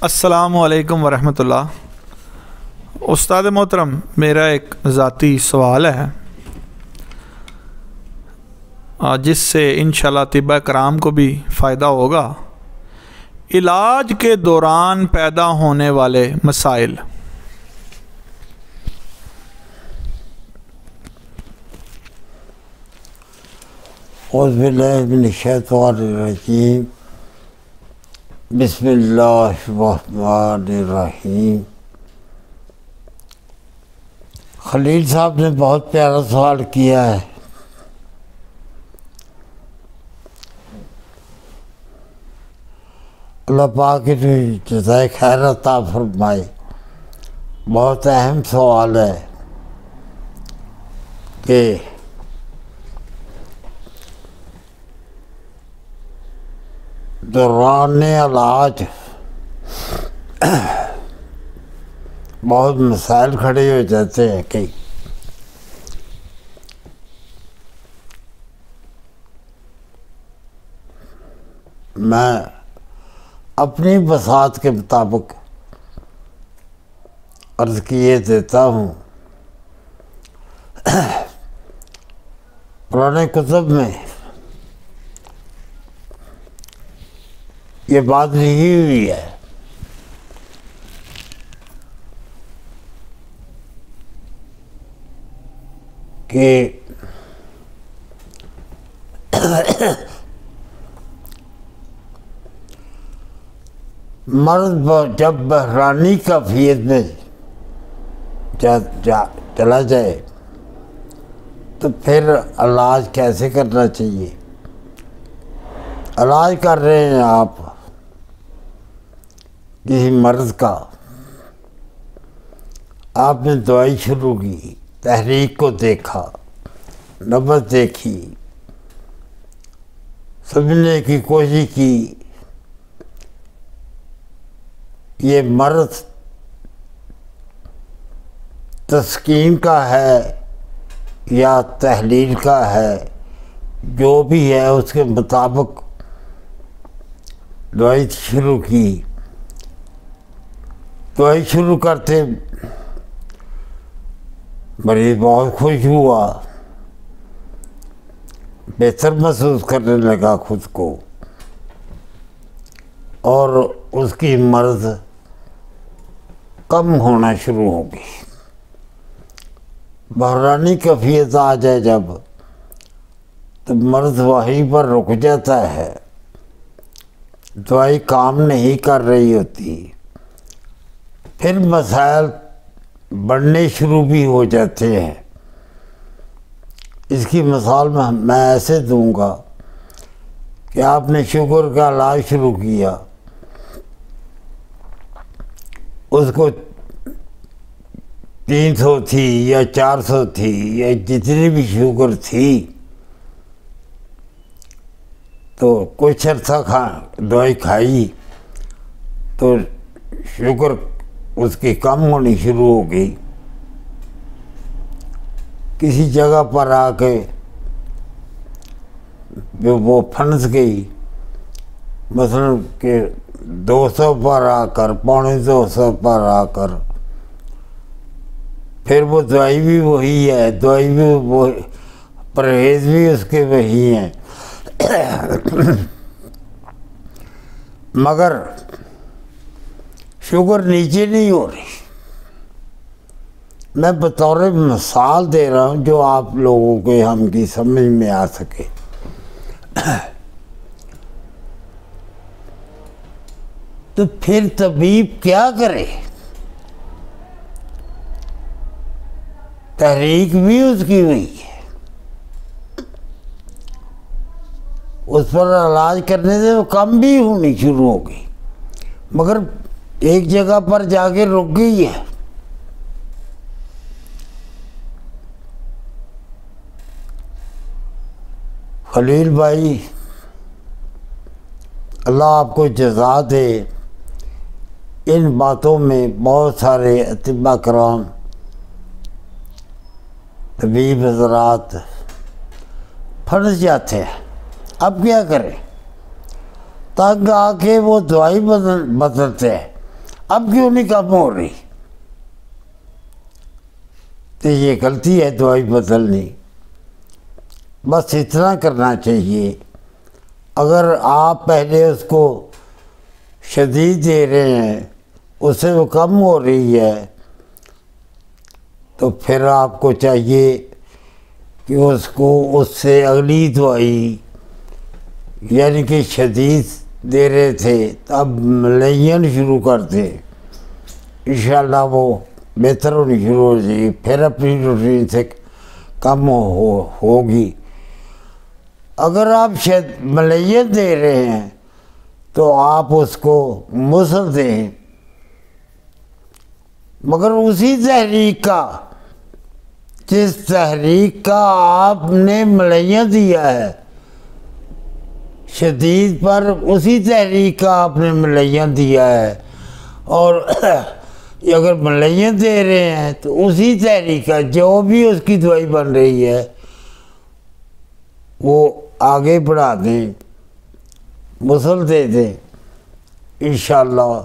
अस्सलामु अलैकुम वरहमतुल्लाह। उस्ताद मोहतरम, मेरा एक ज़ाती सवाल है जिससे इंशाल्लाह तिब्बा कराम को भी फ़ायदा होगा। इलाज के दौरान पैदा होने वाले मसाइल। औज़ुबिल्लाहिमिनश्शैतानिर्रजीम बिस्मिल्लाहिर्रहमानिर्रहीम। खलील साहब ने बहुत प्यारा सवाल किया है। अल्लाह पाक की जज़ाए खैर अता फरमाए। बहुत अहम सवाल है कि दौरान इलाज बहुत मसाइल खड़े हो जाते हैं। कई मैं अपनी बसात के मुताबिक अर्ज़ किए देता हूँ। पुराने कुतुब में ये बात लिखी हुई है कि मर्द जब बहरानी कैफियत में चला जाए तो फिर इलाज कैसे करना चाहिए। इलाज कर रहे हैं आप किसी मर्द का, आपने दवाई शुरू की, तहरीक को देखा, नब्ज़ देखी, समझने की कोशिश की ये मर्द तस्कीन का है या तहलील का है, जो भी है उसके मुताबिक दवाई शुरू की। दवाई शुरू करते मरीज बहुत खुश हुआ, बेहतर महसूस करने लगा खुद को, और उसकी मर्ज कम होना शुरू हो गई। बहरानी कैफियत आ जाए जब, तो मर्ज वहीं पर रुक जाता है, दवाई काम नहीं कर रही होती, फिर मसाइल बढ़ने शुरू भी हो जाते हैं। इसकी मिसाल मैं ऐसे दूंगा कि आपने शुगर का इलाज शुरू किया, उसको 300 थी या 400 थी या जितनी भी शुगर थी, तो कुछ अर्सा दवाई खाई तो शुगर उसकी कम होनी शुरू हो गई। किसी जगह पर आके वो फंस गई, मसलन कि 200 पर आकर, 250 पर आकर, फिर वो दवाई भी वही है, दवाई भी वो, परहेज भी उसके वही हैं, मगर शुगर नीचे नहीं हो रही। मैं बतौर मिसाल दे रहा हूँ जो आप लोगों के हमकी समझ में आ सके। तो फिर तबीब क्या करे? तहरीक भी उसकी हुई है, उस पर इलाज करने से वो कम भी होनी शुरू हो गई, मगर एक जगह पर जाके रुक गई है। खलील भाई, अल्लाह आपको जज़ा दे। इन बातों में बहुत सारे अतिबा कराम, तबीब हज़रात फंस जाते हैं। अब क्या करें? तंग आके वो दवाई बदलते हैं, अब क्यों नहीं कम हो रही? तो ये गलती है दवाई बदलनी। बस इतना करना चाहिए। अगर आप पहले उसको शदीद दे रहे हैं, उससे वो कम हो रही है, तो फिर आपको चाहिए कि उसको उससे अगली दवाई, यानी कि शदीद दे रहे थे तब मलयन शुरू कर दे, इंशाल्लाह वो बेहतर होनी शुरू हो जाएगी, फिर अपनी रूटीन से कम होगी। अगर आप मलयन दे रहे हैं तो आप उसको मुसल दें, मगर उसी तहरीक का, जिस तहरीक का आपने मलयन दिया है शदीद पर, उसी तहरीक का आपने मलयन दिया है। और अगर मलयन दे रहे हैं तो उसी तहरीक का जो भी उसकी दवाई बन रही है वो आगे बढ़ा दें, मुसल दे दें, इंशाल्लाह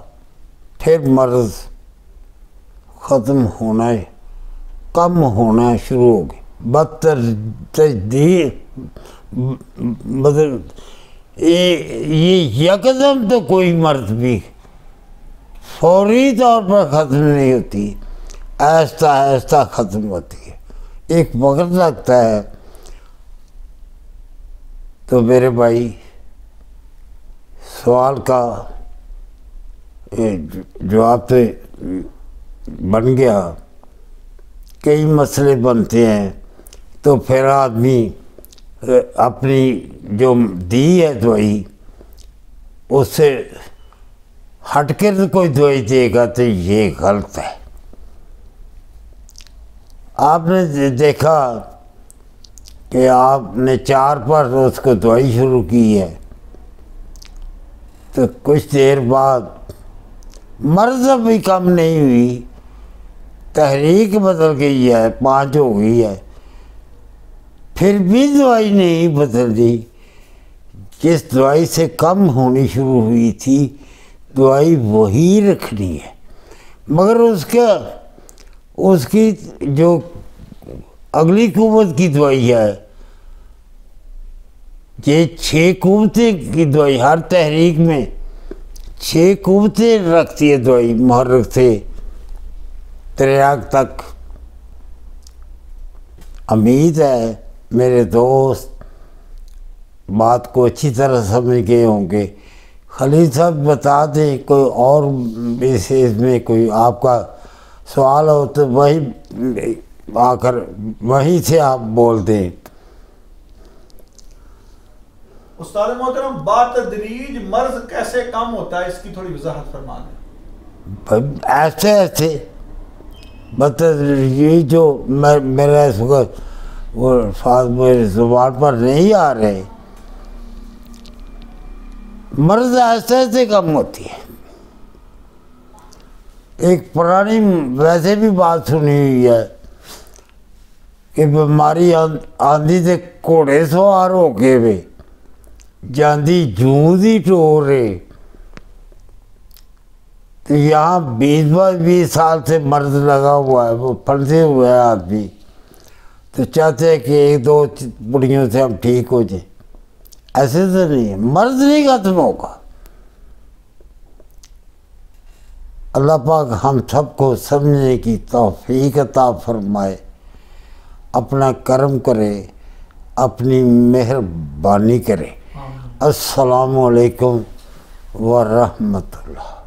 फिर मर्ज़ ख़त्म होना है, कम होना शुरू हो गई। मतलब ये यकदम तो कोई मर्ज़ भी फौरी तौर पर ख़त्म नहीं होती, आहिस्ता आहिस्ता ख़त्म होती है, एक वक्त लगता है। तो मेरे भाई, सवाल का जवाब तो बन गया। कई मसले बनते हैं तो फिर आदमी अपनी जो दी है दवाई उससे हट कर कोई दवाई देगा तो ये गलत है। आपने देखा कि आपने 4 पर उसको दवाई शुरू की है, तो कुछ देर बाद मर्ज़ भी कम नहीं हुई, तहरीक बदल गई है, 5 हो गई है, फिर भी दवाई नहीं बदली। जिस दवाई से कम होनी शुरू हुई थी दवाई वही रखनी है, मगर उसकी जो अगली कुव्वत की दवाई है, ये 6 कुव्वतें की दवाई, हर तहरीक में 6 कुव्वतें रखती है दवाई, मुहर्रिक से तिरयाग तक। उम्मीद है मेरे दोस्त बात को अच्छी तरह समझ गए होंगे। खलील साहब बता दें कोई और विशेष में कोई आपका सवाल हो तो वही आकर वहीं से आप बोल दें। उस्ताद मोहतरम, बातदरीज मर्ज कैसे कम होता है, इसकी थोड़ी वजाहत फरमा दें। ऐसे ऐसे बातदरीज जो मेरा इस वक्त वो अल्फाज मेरे ज़ुबान पर नहीं आ रहे, मर्ज ऐसे ऐसे कम होती है। एक पुरानी वैसे भी बात सुनी हुई है कि बीमारी आंधी से घोड़े सवार हो के वे जांदी जूं दी टोरे। तो यहाँ 20 साल से मर्ज लगा हुआ है, वो फंसे हुए हैं आदमी, तो चाहते हैं कि 1-2 बुढ़ियों से हम ठीक हो जाए। ऐसे तो नहीं है, मर्ज नहीं खत्म होगा। अल्लाह पाक हम सबको समझने की तौफीक अता फरमाए, अपना करम करे, अपनी मेहरबानी करे। अस्सलामु अलैकुम व रहमतुल्लाह।